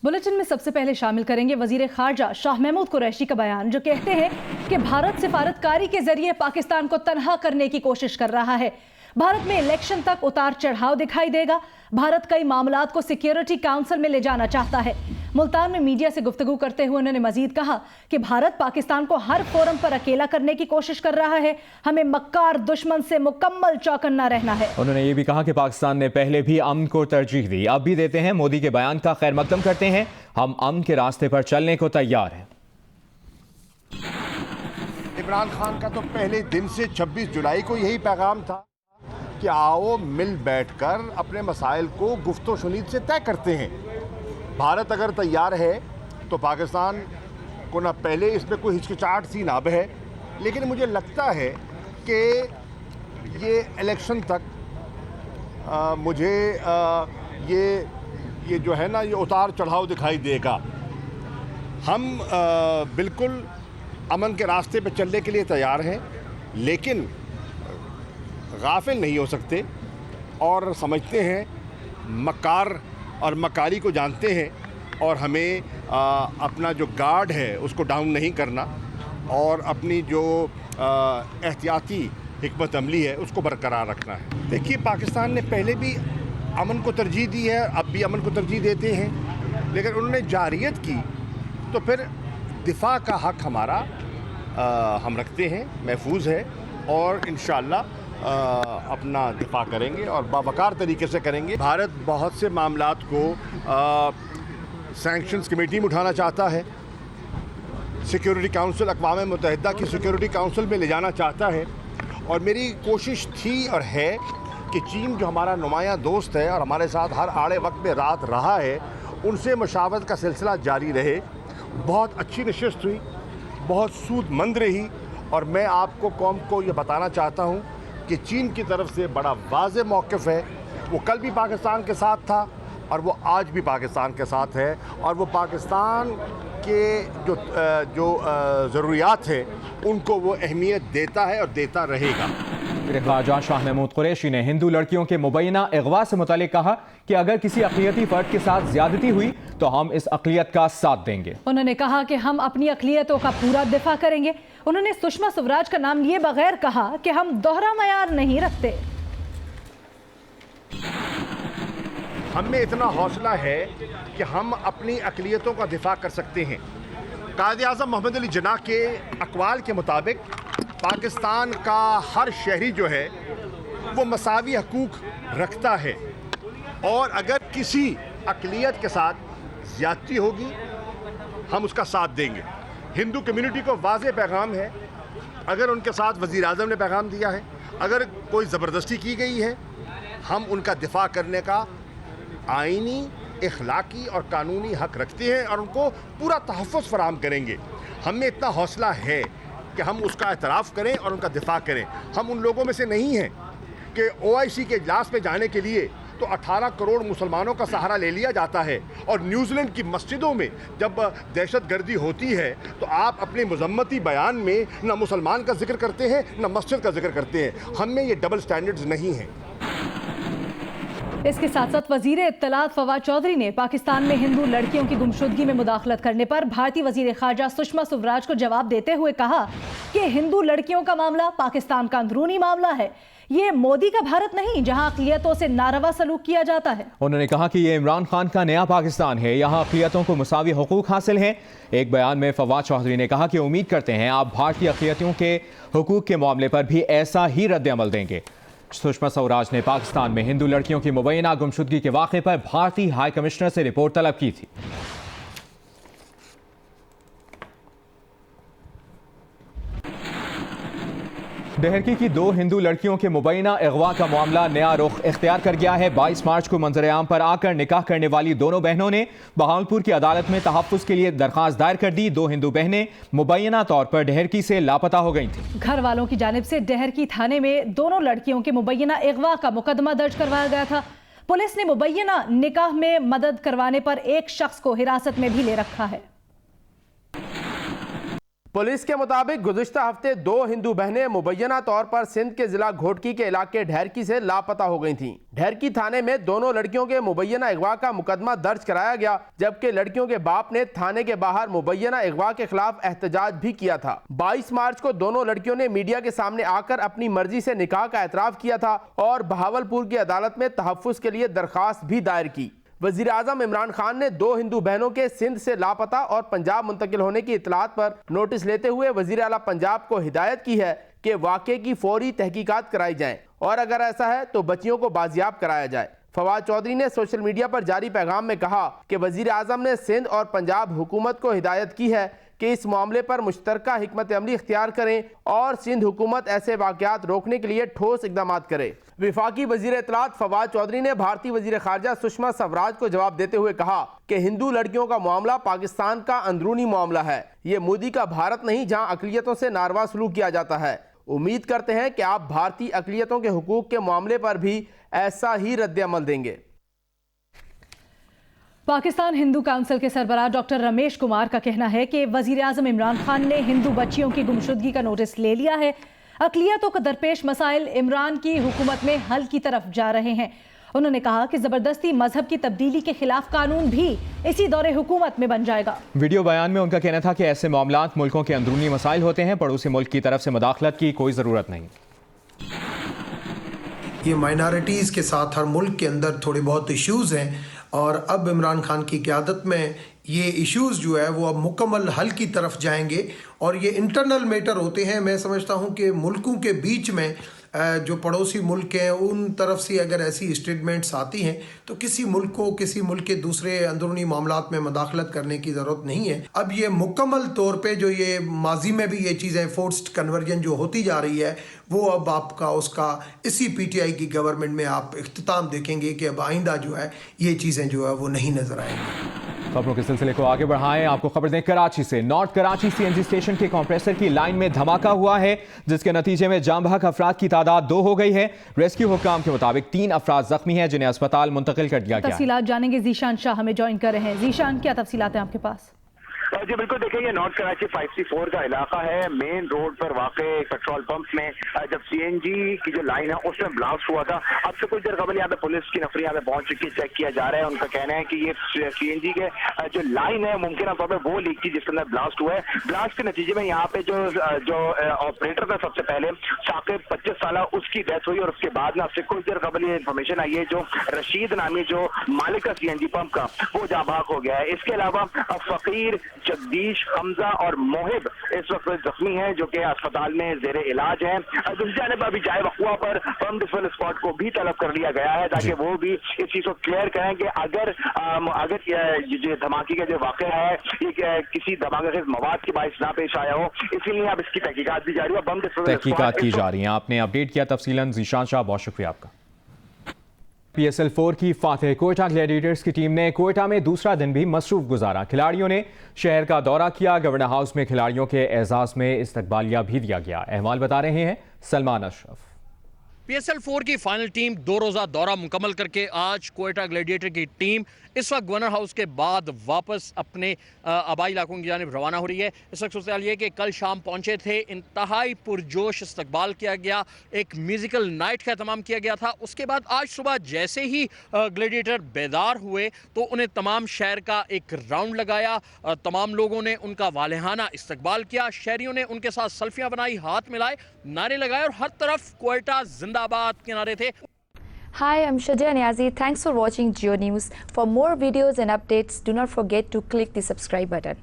Bulletin में सबसे पहले शामिल करेंगे वजीर खारजा शाह महमूद कुरैशी का बयान, जो कहते हैं कि भारत सिफारतकारी के जरिए पाकिस्तान को तनहा करने की कोशिश कर रहा है। भारत में इलेक्शन तक उतार चढ़ाव दिखाई देगा। भारत कई मामलात को सिक्योरिटी काउंसिल में ले जाना चाहता है। मुल्तान में मीडिया से गुफ्तगू करते हुए उन्होंने मजीद कहा कि भारत पाकिस्तान को हर फोरम पर अकेला करने की कोशिश कर रहा है। हमें मक्कार दुश्मन से मुकम्मल चौकन्ना रहना है। उन्होंने ये भी कहा कि पाकिस्तान ने पहले भी अमन को तरजीह दी, अब भी देते हैं। मोदी के बयान का खैर मकदम करते हैं। हम अमन के रास्ते पर चलने को तैयार हैं। इमरान खान का तो पहले दिन से 26 जुलाई को यही पैगाम था कि आओ मिल बैठकर अपने मसाइल को गुफ्तो शुनीद से तय करते हैं। भारत अगर तैयार है तो पाकिस्तान को ना पहले इसमें कोई हिचकिचाहट सी ना है, लेकिन मुझे लगता है कि ये इलेक्शन तक मुझे ये जो है ना ये उतार चढ़ाव दिखाई देगा। हम बिल्कुल अमन के रास्ते पे चलने के लिए तैयार हैं, लेकिन गाफिल नहीं हो सकते और समझते हैं, मक्कार और मकारी को जानते हैं और हमें अपना जो गार्ड है उसको डाउन नहीं करना और अपनी जो एहतियाती हिकमत अमली है उसको बरकरार रखना है। देखिए, पाकिस्तान ने पहले भी अमन को तरजीह दी है, अब भी अमन को तरजीह देते हैं, लेकिन उन्होंने जारियत की तो फिर दिफा का हक हमारा हम रखते हैं, महफूज है और इंशाअल्लाह अपना दिफा करेंगे और बावकार तरीके से करेंगे। भारत बहुत से मामलात को सैंक्शंस कमेटी में उठाना चाहता है, सिक्योरिटी काउंसिल, अक़वाम मुत्तहिदा की सिक्योरिटी काउंसिल में ले जाना चाहता है और मेरी कोशिश थी और है कि चीन जो हमारा नुमायाँ दोस्त है और हमारे साथ हर आड़े वक्त में रात रहा है, उनसे मशावरत का सिलसिला जारी रहे। बहुत अच्छी नशिस्त हुई, बहुत सूदमंद रही और मैं आपको कौम को ये बताना चाहता हूँ कि चीन की तरफ से बड़ा वाज़ेह मौक़िफ़ है। वो कल भी पाकिस्तान के साथ था और वो आज भी पाकिस्तान के साथ है और वो पाकिस्तान के जो ज़रूरियात हैं उनको वो अहमियत देता है और देता रहेगा। खारजा शाह महमूद कुरैशी ने हिंदू लड़कियों के मुबैना अगवा से मुतालिक कहा कि अगर किसी अक़लियती फ़र्द के साथ ज़्यादती हुई तो हम इस अक़लियत का साथ देंगे। उन्होंने कहा कि हम अपनी अक़लियतों का पूरा दिफा करेंगे। उन्होंने सुषमा स्वराज का नाम लिए बगैर कहा कि हम दोहरा मयार नहीं रखते। हमें इतना हौसला है कि हम अपनी अक़लियतों का दिफा कर सकते हैं। कायद-ए-आज़म मोहम्मद अली जिन्नाह के अक़वाल के मुताबिक पाकिस्तान का हर शहरी जो है वो मसावी हकूक़ रखता है और अगर किसी अक़लियत के साथ ज़्यादती होगी हम उसका साथ देंगे। हिंदू कम्युनिटी को वाज़ेह पैगाम है, अगर उनके साथ वज़ीर आज़म ने पैगाम दिया है, अगर कोई ज़बरदस्ती की गई है, हम उनका दिफा करने का आइनी, इखलाकी और कानूनी हक रखते हैं और उनको पूरा तहफ़्फ़ुज़ फराहम करेंगे। हमें इतना हौसला है कि हम उसका एतराफ़ करें और उनका दिफा करें। हम उन लोगों में से नहीं हैं कि OIC के इजलास में जाने के लिए तो 18 करोड़ मुसलमानों का सहारा ले लिया जाता है और न्यूजीलैंड की मस्जिदों में जब दहशत गर्दी होती है तो आप अपने मज़म्मती बयान में न मुसलमान का जिक्र करते हैं न मस्जिद का जिक्र करते हैं। हम में ये डबल स्टैंडर्ड्स नहीं हैं। इसके साथ साथ वजीर इत्तलात फवाद चौधरी ने पाकिस्तान में हिंदू लड़कियों की गुमशुदगी में मुदाखलत करने पर भारतीय वजीर खारजा सुषमा स्वराज को जवाब देते हुए कहा कि हिंदू लड़कियों का मामला पाकिस्तान का अंदरूनी मामला है। ये मोदी का भारत नहीं जहां अक़लियतों से नारवा सलूक किया जाता है। उन्होंने कहा कि ये इमरान खान का नया पाकिस्तान है, यहाँ अक़लियतों को मुसावी हुकूक हासिल हैं। एक बयान में फवाद चौधरी ने कहा कि उम्मीद करते हैं आप भारतीय अक़लियतों के हुकूक के मामले पर भी ऐसा ही रद्द अमल देंगे। सुषमा स्वराज ने पाकिस्तान में हिंदू लड़कियों की मुबैना गुमशुदगी के वाक़े पर भारतीय हाई कमिश्नर से रिपोर्ट तलब की थी। डहरकी की 2 हिंदू लड़कियों के मुबैना अगवा का मामला नया रुख इख्तियार कर गया है। 22 मार्च को मंजर-ए-आम पर आकर निकाह करने वाली दोनों बहनों ने बहावलपुर की अदालत में तहफ़्फ़ुज़ के लिए दरख्वास्त दायर कर दी। 2 हिंदू बहनें मुबैना तौर पर डहरकी से लापता हो गई थीं। घर वालों की जानिब से डहरकी थाने में दोनों लड़कियों के मुबैना अगवा का मुकदमा दर्ज करवाया गया था। पुलिस ने मुबैना निकाह में मदद करवाने पर एक शख्स को हिरासत में भी ले रखा है। पुलिस के मुताबिक गुज़िश्ता हफ्ते 2 हिंदू बहनें मुबैना तौर पर सिंध के जिला घोटकी के इलाके ढेरकी से लापता हो गई थीं। ढेरकी थाने में दोनों लड़कियों के मुबैना अगवा का मुकदमा दर्ज कराया गया, जबकि लड़कियों के बाप ने थाने के बाहर मुबैना अगवा के खिलाफ एहतजाज भी किया था। 22 मार्च को दोनों लड़कियों ने मीडिया के सामने आकर अपनी मर्जी से निकाह का एतराफ़ किया था और बहावलपुर की अदालत में तहफ़्फ़ुज़ के लिए दरख्वास्त भी दायर की। वज़ीर आज़म इमरान खान ने 2 हिंदू बहनों के सिंध से लापता और पंजाब मुंतकिल होने की इतलात पर नोटिस लेते हुए वज़ीर आला पंजाब को हिदायत की है कि वाक़े की फौरी तहकीकात कराई जाएं और अगर ऐसा है तो बच्चियों को बाजियाब कराया जाए। फवाद चौधरी ने सोशल मीडिया पर जारी पैगाम में कहा कि वज़ीर आज़म ने सिंध और पंजाब हुकूमत को हिदायत की है कि इस मामले पर मुश्तरका हिकमत अमली इख्तियार करें और सिंध हुकूमत ऐसे वाक़यात रोकने के लिए ठोस इक़दाम करे। विफाकी वज़ीर इत्तलात फवाद चौधरी ने भारतीय वज़ीर ख़ारजा सुषमा स्वराज को जवाब देते हुए कहा कि हिंदू लड़कियों का मामला पाकिस्तान का अंदरूनी मामला है, ये मोदी का भारत नहीं जहां अक़लियतों से नारवा सलूक किया जाता है। उम्मीद करते हैं कि आप भारतीय अक़लियतों के हुकूक के मामले पर भी ऐसा ही रद्द-ए-अमल देंगे। पाकिस्तान हिंदू काउंसिल के सरबराह डॉक्टर रमेश कुमार का कहना है कि वज़ीर आज़म इमरान खान ने हिंदू बच्चियों की गुमशुदगी का नोटिस ले लिया है। अक़लियतों को दरपेश मसाइल इमरान की हुकूमत में हल की तरफ जा रहे हैं। उन्होंने कहा कि ज़बरदस्ती मजहब की तब्दीली के खिलाफ कानून भी इसी दौरे हुकूमत में बन जाएगा। वीडियो बयान में उनका कहना था कि ऐसे मामलात मुल्कों के अंदरूनी मसाइल होते हैं, पड़ोसी मुल्क की तरफ से मुदाखलत की कोई ज़रूरत नहीं। ये माइनॉरिटीज़ के साथ हर मुल्क के अंदर थोड़े बहुत इश्यूज़ हैं और अब इमरान खान की क़यादत में ये इश्यूज़ जो है वो अब मुकम्मल हल की तरफ जाएंगे और ये इंटरनल मैटर होते हैं। मैं समझता हूँ कि मुल्कों के बीच में जो पड़ोसी मुल्क हैं उन तरफ से अगर ऐसी स्टेटमेंट्स आती हैं तो किसी मुल्क को किसी मुल्क के दूसरे अंदरूनी मामलात में मुदाखलत करने की ज़रूरत नहीं है। अब ये मुकम्मल तौर पे जो ये माजी में भी ये चीज़ें फोर्स्ड कन्वर्जन जो होती जा रही है वो अब आपका उसका इसी PTI की गवर्नमेंट में आप इख्तिताम देखेंगे कि अब आइंदा जो है ये चीज़ें जो है वो नहीं नज़र आएंगी। खबरों के सिलसिले को आगे बढ़ाएं। आपको खबर दें कराची से। नॉर्थ कराची CNG स्टेशन के कंप्रेसर की लाइन में धमाका हुआ है, जिसके नतीजे में जाम बहक अफराद की तादाद 2 हो गई है। रेस्क्यू हुक्काम के मुताबिक 3 अफराद जख्मी हैं, जिन्हें अस्पताल मुंतकिल कर दिया गया है। तफसीलात जानेंगे, जीशान शाह हमें ज्वाइन कर रहे हैं। जीशान, क्या तफसीलात हैं आपके पास? जी बिल्कुल, देखिए ये नॉर्थ कराची 5C4 का इलाका है। मेन रोड पर वाक़े पेट्रोल पंप में जब CNG की जो लाइन है उसमें ब्लास्ट हुआ था। अब से कुछ देर कबल यहाँ पे पुलिस की नफरी यहाँ पे पहुंच चुकी है, चेक किया जा रहा है। उनका कहना है कि ये CNG के जो लाइन है मुमकिन तौर पर वो लीक थी जिसके अंदर ब्लास्ट हुआ है। ब्लास्ट के नतीजे में यहाँ पे जो ऑपरेटर था सबसे पहले साकिब 25 साल उसकी डेथ हुई और उसके बाद में आपसे कुछ देर कबल ये इन्फॉर्मेशन आई है जो रशीद नामी जो मालिक का CNG पंप का वो जाँ भाग हो गया है। इसके अलावा फकीर, जगदीश, हमजा और मोहिब इस वक्त जख्मी हैं जो कि अस्पताल में जेर इलाज हैं। दूसरी जानिब अभी जाए वक़्वा पर बम डिस्पल स्पॉट को भी तलब कर लिया गया है ताकि वो भी इस चीज़ को क्लियर करें कि अगर ये धमाके का जो वाक़या है ये किसी धमाकेखेज़ मवाद के बायस ना पेश आया हो, इसीलिए अब इसकी तहकीकात भी जारी है। बम डिस्पल तहकीकात की जा रही है। आपने अपडेट किया तफसीलन। जीशान शाह, बहुत शुक्रिया आपका। PSL 4 की फातेह कोयटा ग्लैडिएटर्स की टीम ने कोयटा में दूसरा दिन भी मसरूफ गुजारा। खिलाड़ियों ने शहर का दौरा किया। गवर्नर हाउस में खिलाड़ियों के एजाज में इस्तकबालिया भी दिया गया। अहवाल बता रहे हैं सलमान अशरफ। PSL 4 की फाइनल टीम 2 रोज़ा दौरा मुकम्मल करके आज कोयटा ग्लैडिएटर की टीम इस वक्त गवर्नर हाउस के बाद वापस अपने आबाई इलाकों की जानिब रवाना हो रही है। इस वक्त सूरत ये कि कल शाम पहुंचे थे, इंतहाई पुरजोश इस्तकबाल किया गया, एक म्यूज़िकल नाइट का एहतमाम किया गया था। उसके बाद आज सुबह जैसे ही ग्लैडिएटर बेदार हुए तो उन्हें तमाम शहर का एक राउंड लगाया। तमाम लोगों ने उनका वालेहाना इस्तकबाल किया। शहरियों ने उनके साथ सेल्फियाँ बनाई, हाथ मिलाए, नारे लगाए और हर तरफ कोयटा जिंदाबाद के नारे थे। Hi, I'm Shadia Niazi. Thanks for watching Geo News. For more videos and updates, do not forget to click the subscribe button.